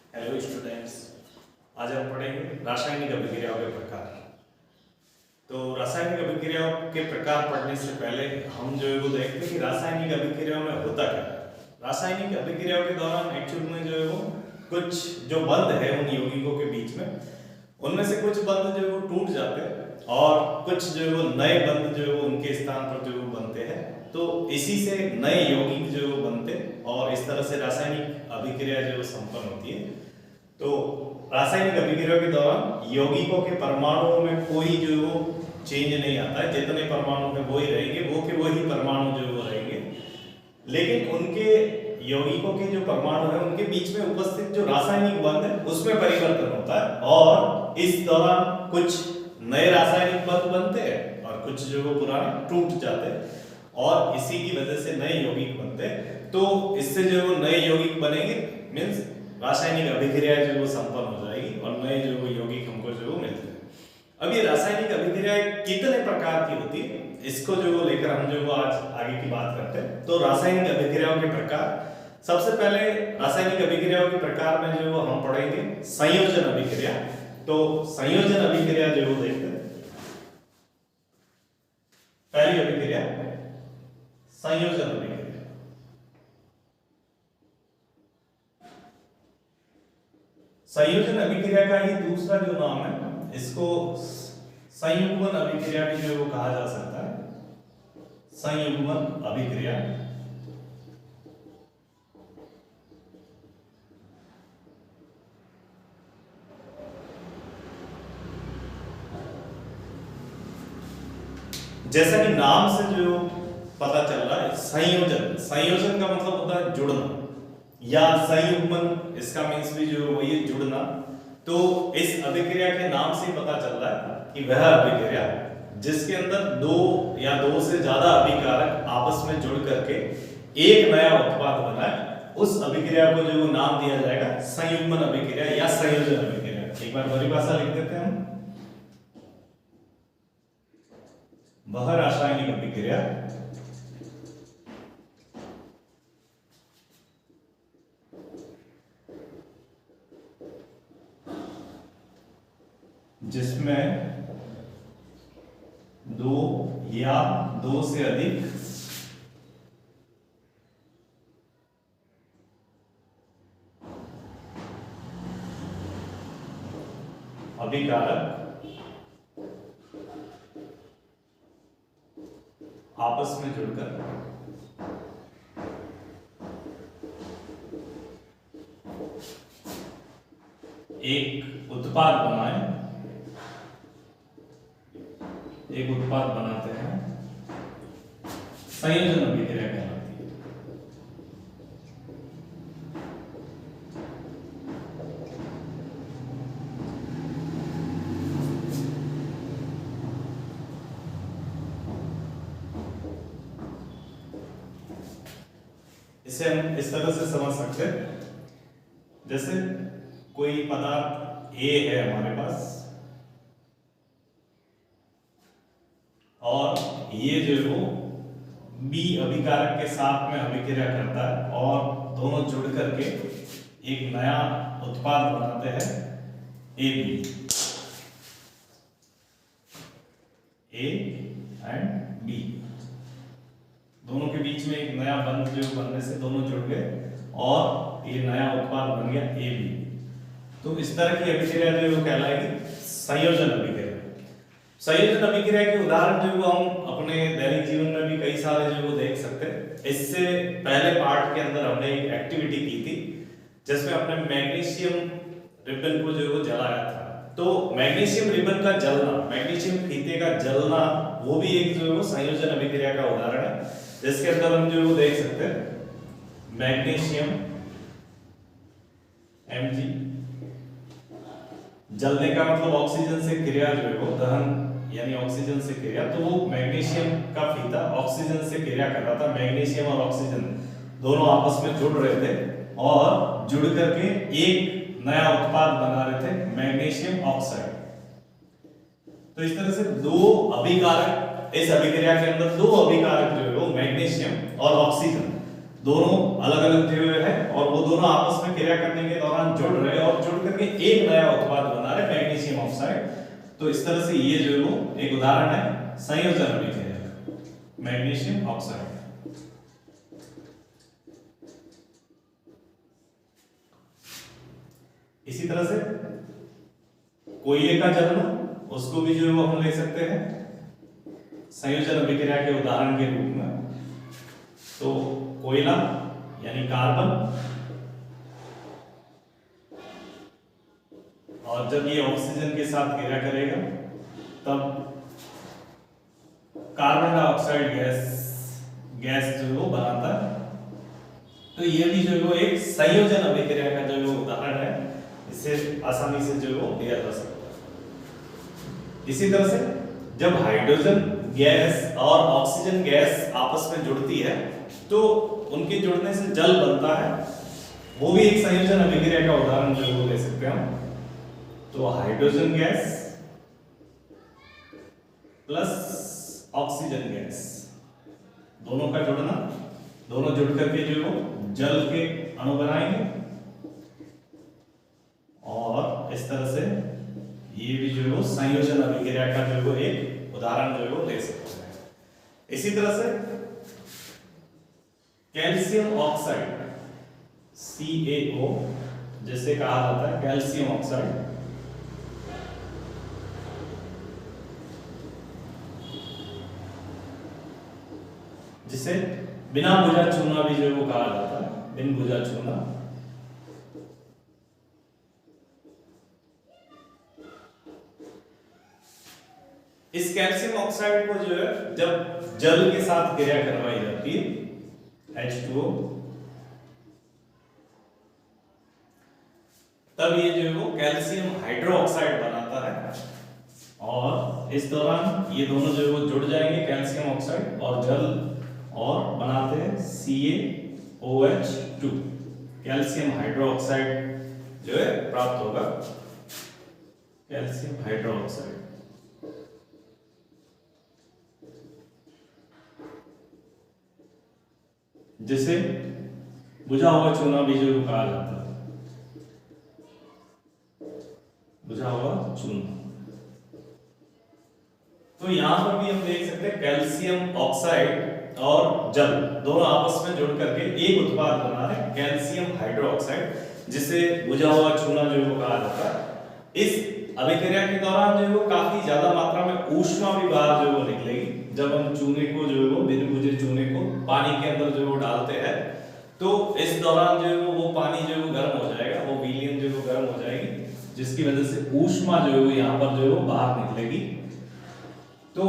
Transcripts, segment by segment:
Hello students, आज हम पढ़ेंगे रासायनिक अभिक्रियाओं के प्रकार। तो रासायनिक अभिक्रियाओं के प्रकार पढ़ने से पहले हम जो है वो देखते हैं कि रासायनिक अभिक्रियाओं में होता क्या है। रासायनिक अभिक्रियाओं के दौरान एक्चुअल में जो है वो कुछ जो बंध है उन यौगिकों के बीच में, उनमें से कुछ बंध जो है वो टूट जाते हैं और कुछ जो है वो नए बंध जो है वो उनके स्थान पर जो है वो बनते हैं। तो इसी से नए यौगिक जो है वो बनते और इस तरह से रासायनिक अभिक्रिया जो है वो संपन्न होती है। तो रासायनिक अभिक्रिया के दौरान यौगिकों के परमाणुओं में कोई जो है वो चेंज नहीं आता है, जितने परमाणु हैं वही रहेंगे, वो के वही परमाणु जो है वो रहेंगे, लेकिन उनके यौगिकों के जो परमाणु हैं उनके बीच में उपस्थित जो रासायनिक बंध है उसमें परिवर्तन होता है और इस दौरान कुछ नए रासायनिक बंध बनते हैं और कुछ जो वो पुराने टूट जाते हैं और इसी की वजह से नए यौगिक बनते हैं। तो इससे जो वो नए यौगिक बनेंगे मींस रासायनिक अभिक्रिया जो वो संपन्न हो जाएगी और नए जो वो यौगिक हमको जो वो मिलते हैं। अब ये रासायनिक अभिक्रियाएं कितने प्रकार की होती है, इसको जो वो लेकर हम जो वो आज आगे की बात करते हैं। तो रासायनिक अभिक्रियाओं के प्रकार, सबसे पहले रासायनिक अभिक्रियाओं के प्रकार में जो वो हम पढ़ेंगे संयोजन अभिक्रिया। तो संयोजन अभिक्रिया जो वो देखते हैं। पहली अभिक्रिया संयोजन अभिक्रिया। संयोजन अभिक्रिया का ही दूसरा जो नाम है, इसको संयुग्मन अभिक्रिया भी जो वो कहा जा सकता है। संयुग्मन अभिक्रिया जैसा कि नाम से जो पता चल रहा है, संयोजन, संयोजन का मतलब होता है जुड़ना, या संयुग्मन इसका मींस भी जो वही है जुड़ना। तो इस अभिक्रिया के नाम से पता चल रहा है कि वह अभिक्रिया जिसके अंदर दो या दो से ज्यादा अभिकारक आपस में जुड़ करके एक नया उत्पाद बना है, उस अभिक्रिया को जो नाम दिया जाएगा संयुग्मन अभिक्रिया या संयोजन अभिक्रिया। एक बार परिभाषा लिख देते हैं हम। वह रासायनिक अभिक्रिया जिसमें दो या दो से अधिक अभिकारक आपस में जुड़कर एक उत्पाद बनाए, एक उत्पाद बनाते हैं, संयोजन अभिक्रिया कहलाती है। इसे हम इस तरह से समझ सकते हैं, जैसे कोई पदार्थ ए है हमारे पास और ये जो है वो बी अभिकारक के साथ में अभिक्रिया करता है और दोनों जुड़ करके एक नया उत्पाद बनाते हैं A B, A and B. दोनों के बीच में एक नया बंध जो बनने से दोनों जुड़ गए और ये नया उत्पाद बन गया ए बी। तो इस तरह की अभिक्रिया जो है वो कहलाएगी संयोजन अभिक्रिया। संयोजन अभिक्रिया के उदाहरण जो हम अपने दैनिक जीवन में भी कई सारे जो वो देख सकते हैं। इससे पहले पार्ट के अंदर हमने एक एक्टिविटी की थी जिसमें अपने मैग्नीशियम रिबन को जो वो जलाया था। तो मैग्नीशियम रिबन का जलना, मैग्नीशियम फीते का जलना, वो भी एक जो है वो संयोजन अभिक्रिया का उदाहरण है, जिसके अंदर हम जो वो देख सकते हैं मैग्नीशियम Mg, जलने का मतलब ऑक्सीजन से क्रिया जो है वो दहन यानी ऑक्सीजन से क्रिया। तो वो मैग्नीशियम का फीता ऑक्सीजन से क्रिया कर रहा था, मैग्नीशियम और ऑक्सीजन दोनों आपस में जुड़ रहे थे और जुड़ करके एक नया उत्पाद बना रहे थे, मैग्नीशियम ऑक्साइड। तो इस तरह से दो अभिकारक, इस अभिक्रिया के अंदर दो अभिकारक जो है वो मैग्नीशियम और ऑक्सीजन दोनों अलग अलग जो है और वो दोनों आपस में क्रिया करने के दौरान जुड़ रहे और जुड़ करके एक नया उत्पाद बना रहे मैग्नीशियम ऑक्साइड। तो इस तरह से ये जो है वो एक उदाहरण है संयोजन अभिक्रिया का, मैग्नीशियम ऑक्साइड। इसी तरह से कोयले का जलना, उसको भी जो है वो हम ले सकते हैं संयोजन अभिक्रिया के उदाहरण के रूप में। तो कोयला यानी कार्बन, और जब ये ऑक्सीजन के साथ क्रिया करेगा तब कार्बन डाइऑक्साइड गैस जो है वो बनाता है। तो ये भी जो है वो एक संयोजन अभिक्रिया का जो है वो उदाहरण है, इसे आसानी से जो है वो लिया जा सकता है। इसी तरह से जब हाइड्रोजन गैस और ऑक्सीजन गैस आपस में जुड़ती है तो उनके जुड़ने से जल बनता है, वो भी एक संयोजन अभिक्रिया का उदाहरण जो है वो ले सकते हैं हम। तो hydrogen gas plus oxygen gas, दोनों का जुड़ना, दोनों जुड़ करके जो है वो जल के अणु बनाएंगे, और इस तरह से ये भी जो है वो संयोजन अभिक्रिया का जो है वो एक उदाहरण जो है वो ले सकते हैं। इसी तरह से कैल्शियम ऑक्साइड CaO जिसे कहा जाता है कैल्शियम ऑक्साइड, जिसे बिना भुजा चूना भी जो है वो कहा जाता है, बिन भुजा चूना। इस कैल्शियम ऑक्साइड को जो है जब जल के साथ क्रिया करवाई जाती है H2O, तब ये जो है वो कैल्शियम हाइड्रोक्साइड बनाता है, और इस दौरान ये दोनों जो है वो जुड़ जाएंगे कैल्शियम ऑक्साइड और जल, और बनाते हैं CaOH2, कैल्शियम हाइड्रोक्साइड जो है प्राप्त होगा, कैल्शियम हाइड्रोक्साइड। जिसे बुझा हुआ चूना भी जो कहा जाता है, बुझा हुआ चूना। तो यहां पर भी हम देख सकते हैं कैल्शियम ऑक्साइड और जल दोनों आपस में जुड़ करके एक उत्पाद बना रहे हैं कैल्शियम हाइड्रोक्साइड, जिसे बुझा हुआ चूना जो है वो कहा जाता है। इस अभिक्रिया के दौरान जो है वो काफी ज्यादा मात्रा में ऊष्मा भी बाहर जो है वो निकलेगी। जब हम चूने को जो है वो बिन बुझे चूने को पानी के अंदर जो है वो डालते हैं, तो इस दौरान जो है वो पानी जो है वो गर्म हो जाएगा, वो विलयन जो है वो गर्म हो जाएगी, जिसकी वजह से ऊष्मा जो है वो यहाँ पर जो है वो बाहर निकलेगी। तो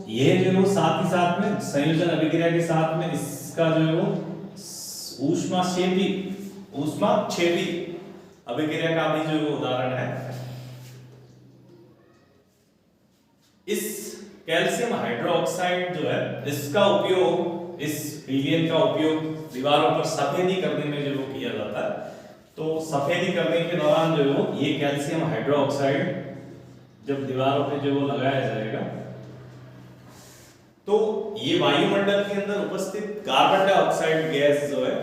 यह जो है वो साथ ही साथ में संयोजन अभिक्रिया के साथ में इसका जो है वो ऊष्मा क्षेपी अभिक्रिया का भी जो है वो उदाहरण है। इस कैल्शियम हाइड्रोक्साइड जो है इसका उपयोग, इस विलयन का उपयोग दीवारों पर सफेदी करने में जो वो किया जाता है। तो सफेदी करने के दौरान जो है वो ये कैल्शियम हाइड्रोक्साइड जब दीवारों पे जो वो लगाया जाएगा तो ये वायुमंडल के अंदर उपस्थित कार्बन डाइऑक्साइड गैस जो है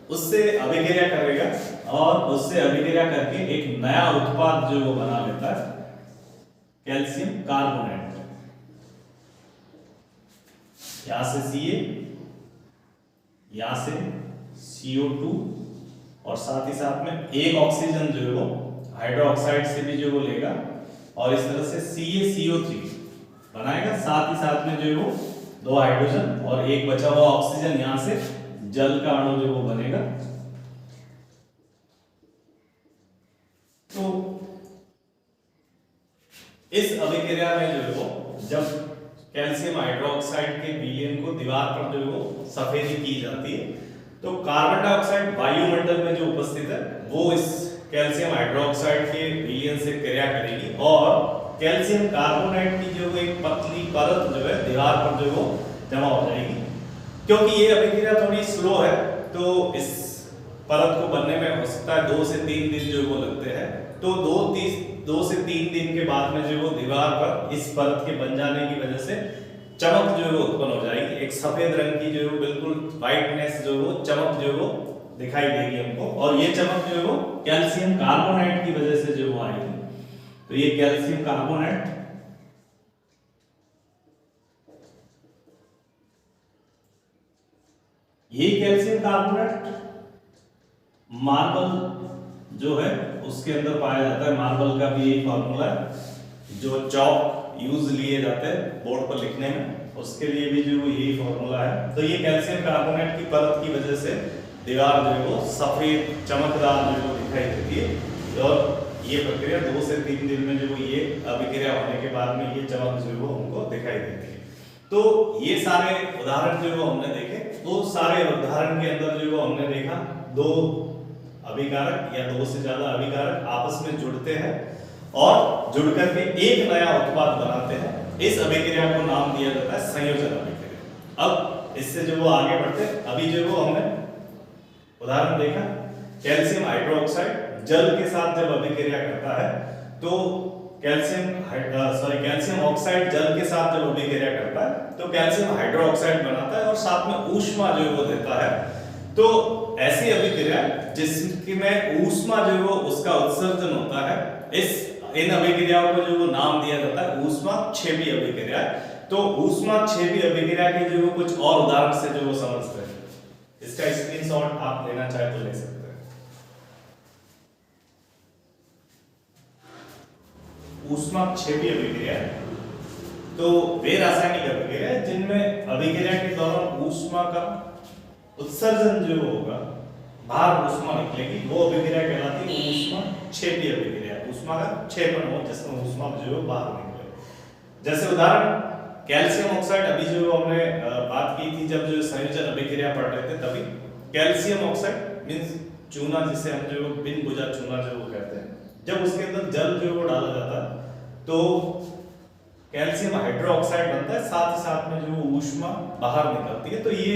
उससे अभिक्रिया करेगा, और उससे अभिक्रिया करके एक नया उत्पाद जो वो बना लेता है कैल्शियम कार्बोनेट। यहां से Ca, यहां से CO2, और साथ ही साथ में एक ऑक्सीजन जो है वो हाइड्रोक्साइड से भी जो वो लेगा, और इस तरह से CaCO3 बनाएगा। साथ ही साथ में जो है वो दो हाइड्रोजन और एक बचा हुआ ऑक्सीजन, यहां से जल का अणु जो वो बनेगा। तो इस अभिक्रिया में जो है वो जब कैल्शियम हाइड्रोक्साइड के विलयन को दीवार पर जो है वो सफेदी की जाती है, तो कार्बन डाइऑक्साइड वायुमंडल में जो उपस्थित है वो इस कैल्शियम हाइड्रोक्साइड के विलयन से क्रिया करेगी, और कैल्शियम कार्बोनेट की जो एक पतली परत जो है दीवार पर जो वो जमा हो जाएगी। क्योंकि ये अभिक्रिया थोड़ी स्लो है, तो इस परत को बनने में हो सकता है 2 से 3 दिन जो वो लगते हैं। तो 2 से 3 दिन के बाद में जो वो दीवार पर इस परत के बन जाने की वजह से चमक जो है वो उत्पन्न हो जाएगी, एक सफेद रंग की जो है बिल्कुल व्हाइटनेस जो है वो चमक जो है वो दिखाई देगी हमको। और ये चमक जो है वो कैल्शियम कार्बोनेट की वजह से जो वो आएगी। तो ये कैल्शियम कार्बोनेट, ये कैल्शियम कार्बोनेट मार्बल जो है उसके अंदर पाया जाता है। मार्बल का भी यही फॉर्मूला है, जो चौक यूज लिए जाते हैं बोर्ड पर लिखने में, उसके लिए भी जो यही फॉर्मूला है। तो ये कैल्शियम कार्बोनेट की परत की वजह से दीवार जो है वो सफेद चमकदार जो है वो दिखाई देती है। और ये प्रक्रिया 2 से 3 दिन में जो ये अभिक्रिया होने के बाद में ये चमक जो है वो हमको दिखाई देती है। तो ये सारे उदाहरण जो है हमने देखे। तो सारे उदाहरण के अंदर जो हमने देखा 2 अभिकारक या 2 से ज्यादा अभिकारक आपस में जुड़ते हैं और जुड़ करके एक नया उत्पाद बनाते हैं। इस अभिक्रिया को नाम दिया जाता है संयोजन अभिक्रिया। अब इससे जो वो आगे बढ़ते, अभी जो वो हमने उदाहरण देखा, कैल्शियम हाइड्रोक्साइड जल के साथ जब अभिक्रिया करता है तो कैल्शियम ऑक्साइड जल के साथ जब अभिक्रिया करता है तो कैल्शियम हाइड्रोक्साइड बनाता है और साथ में ऊष्मा जो वो देता है। तो ऐसी अभिक्रिया जिसमें ऊष्मा जो वो उसका उत्सर्जन होता है, इन अभिक्रियाओं को जो वो नाम दिया जाता है ऊष्माक्षेपी अभिक्रिया। तो ऊष्माक्षेपी अभिक्रिया के जो कुछ और उदाहरण से जो वो समझते हैं, इसका स्क्रीनशॉट आप लेना चाहे तो ले सकते हैं। ऊष्माक्षेपी अभिक्रिया तो वे रासायनिक अभिक्रिया जिनमें अभिक्रिया के दौरान ऊष्मा का उत्सर्जन जो होगा, बाहर ऊष्मा निकलेगी, वो अभिक्रिया कहलाती है ऊष्माक्षेपी अभिक्रिया। ऊष्मा का क्षेपण हो जिसमें ऊष्मा जो बाहर निकले। जैसे उदाहरण कैल्शियम ऑक्साइड, अभी जो हमने बात की थी जब जो संयोजन अभिक्रिया पढ़ रहे थे, तभी कैल्शियम ऑक्साइड मींस चूना, जिसे हम जो बिन बुझा चूना जो वो कहते हैं, जब उसके अंदर जल जो वो डाला जाता है तो कैल्शियम हाइड्रोक्साइड बनता है, साथ ही साथ में जो ऊष्मा बाहर निकलती है। तो ये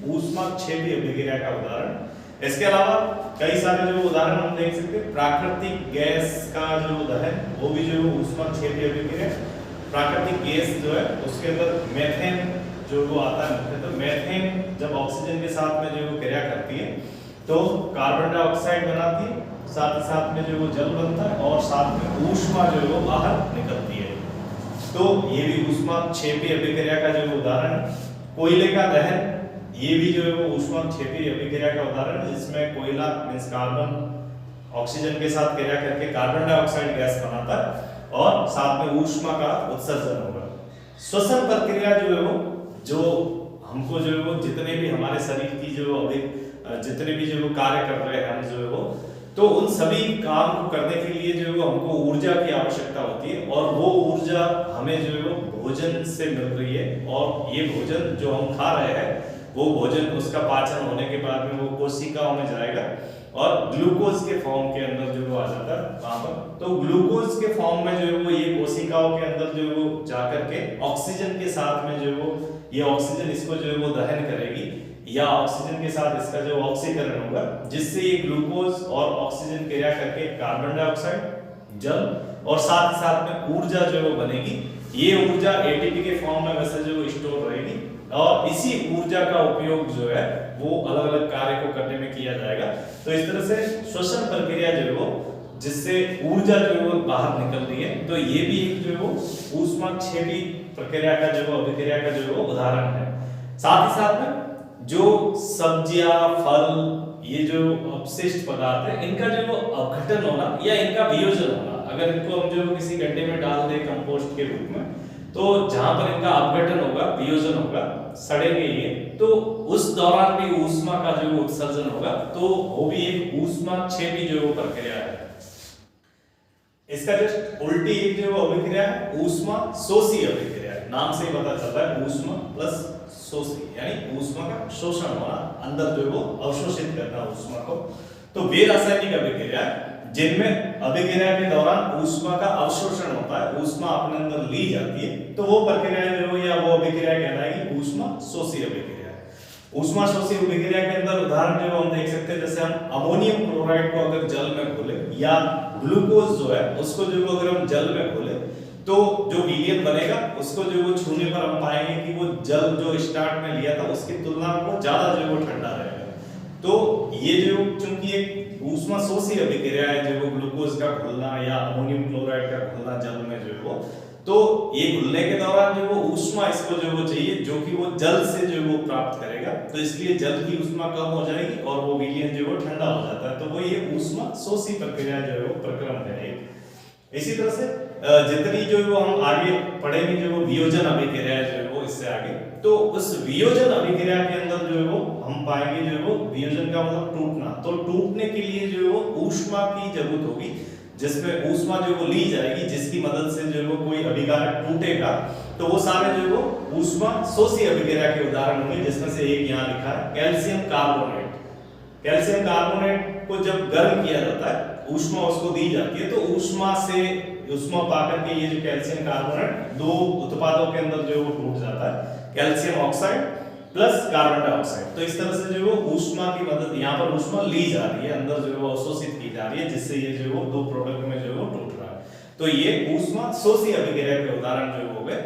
ऊष्माक्षेपी अभिक्रिया का उदाहरण। इसके अलावा कई सारे जो उदाहरण हम देख सकते हैं, प्राकृतिक गैस का जो दहन, वो भी जो ऊष्माक्षेपी अभिक्रिया। प्राकृतिक गैस जो है उसके अंदर मेथेन जो वो आता है मुख्यतः। तो मेथेन जब ऑक्सीजन के साथ में जो क्रिया करती है तो कार्बन डाइऑक्साइड बनाती है, साथ ही साथ में जो वो जल बनता है और साथ में ऊष्मा जो है वो बाहर निकलती है। तो ये भी ऊष्माक्षेपी अभिक्रिया का जो उदाहरण। कोयले का दहन, ये भी जो है वो ऊष्माक्षेपी अभिक्रिया का उदाहरण है, जिसमें कोयला मींस कार्बन ऑक्सीजन के साथ क्रिया करके कार्बन डाइऑक्साइड गैस बनाता है और साथ में ऊष्मा का उत्सर्जन होगा। श्वसन प्रक्रिया जो है वो, जो हमको जो है वो जितने भी हमारे शरीर की जो जितने भी जो कार्य कर रहे हैं हम जो है वो, तो उन सभी काम को करने के लिए जो है हमको ऊर्जा की आवश्यकता होती है और वो ऊर्जा हमें जो है वो भोजन से मिल रही है। और ये भोजन जो हम खा रहे हैं वो भोजन, उसका पाचन होने के बाद में वो कोशिकाओं में जाएगा और ग्लूकोज के फॉर्म के अंदर जो आ जाता है वहां पर। तो ग्लूकोज के फॉर्म में जो है वो ये कोशिकाओं के अंदर जो है वो जाकर के ऑक्सीजन के साथ में जो है वो ये ऑक्सीजन इसको जो है वो दहन करेगी या ऑक्सीजन के साथ इसका जो ऑक्सीकरण होगा, जिससे ये ग्लूकोज और ऑक्सीजन क्रिया करके कार्बन डाइऑक्साइड, जल और साथ ही साथ में ऊर्जा जो है वो बनेगी। ये ऊर्जा एटीपी के फॉर्म में वैसे जो स्टोर रहेगी और इसी ऊर्जा का उपयोग जो है वो अलग अलग कार्य को करने में किया जाएगा। तो इस तरह से श्वसन प्रक्रिया जो है वो, जिससे ऊर्जा जो है वो बाहर निकल रही है, तो ये भी एक जो है वो ऊष्माक्षेपी प्रक्रिया का जो अभिक्रिया का जो है वो उदाहरण है। साथ ही साथ में जो सब्जियां, फल, ये जो अपशिष्ट पदार्थ है, इनका जो अपघटन होना या इनका वियोजन होना, अगर इनको हम जो किसी गड्ढे में डाल दें कंपोस्ट के रूप में, तो जहां पर इनका अपघटन होगा, वियोजन होगा, सड़ेंगे ये, तो उस दौरान भी ऊष्मा का जो उत्सर्जन होगा, तो वो भी एक ऊष्माक्षेपी जो प्रक्रिया है। इसका जस्ट उल्टी एक जो अभिक्रिया है ऊष्मा शोषी अभिक्रिया। नाम से ही पता चलता है ऊष्मा प्लस शोषी, यानी ऊष्मा का शोषण होना, अंदर जो वो अवशोषित करना ऊष्मा को। तो वे रासायनिक अभिक्रिया जिनमें अभिक्रिया के दौरान ऊष्मा का अवशोषण होता है, ऊष्मा अपने अंदर ली जाती है, तो वो प्रक्रिया जो या वो अभिक्रिया कहलाएगी ऊष्मा शोषी अभिक्रिया। ऊष्मा शोषी अभिक्रिया के अंदर उदाहरण जो हम देख सकते हैं, जैसे हम अमोनियम क्लोराइड को अगर जल में घोले या ग्लूकोज जो है उसको जो अगर हम जल में घोले, तो जो विलियन बनेगा उसको जो वो छूने पर हम पाएंगे कि वो जल जो स्टार्ट में लिया था उसकी तुलना में वो ज्यादा जो वो ठंडा रहेगा। तो ये जो चूंकि एक ऊष्मा शोषी अभिक्रिया है, जो वो ग्लूकोज का घुलना या अमोनियम क्लोराइड का घुलना जल में जो है वो, तो ये घुलने के दौरान जो वो ऊष्मा इसको जो वो चाहिए जो कि वो जल से जो वो प्राप्त करेगा, तो इसलिए जल की ऊष्मा कम हो जाएगी और वो विलियन जो वो ठंडा हो जाता है। तो वो ये ऊष्मा शोषी प्रक्रिया जो है वो प्रक्रम है एक। इसी तरह से जितनी जो वो हम आगे पढ़ेंगे जो वो वियोजन अभिक्रिया जो है वो इससे आगे, तो उस वियोजन अभिक्रिया के अंदर जो है वो हम पाएंगे जो है वो वियोजन का मतलब टूटना। तो टूटने के लिए जो है वो ऊष्मा की जरूरत होगी, जिसमें ऊष्मा जो वो ली जाएगी, जिसकी मदद से जो वो कोई अभिकारक टूटेगा। तो वो सारे जो वो ऊष्मा शोषी अभिक्रिया के उदाहरण होंगे, जिसमें से एक यहाँ लिखा है कैल्शियम कार्बोनेट। कैल्शियम कार्बोनेट को जब गर्म किया जाता है, ऊष्मा उसको दी जाती है, तो ऊष्मा से ऊष्मा पाकर के ये जो कैल्शियम कार्बोनेट दो उत्पादों के अंदर जो वो टूट जाता है, calcium oxide plus carbon dioxide. तो इस तरह से जो वो ऊष्मा की मदद, यहाँ पर ऊष्मा ली जा रही है, अंदर जो वो अवशोषित की जा रही है, जिससे ये जो वो दो प्रोडक्ट में जो वो टूट रहा है। तो ये ऊष्मा शोषी अभिक्रिया के उदाहरण जो हो गए।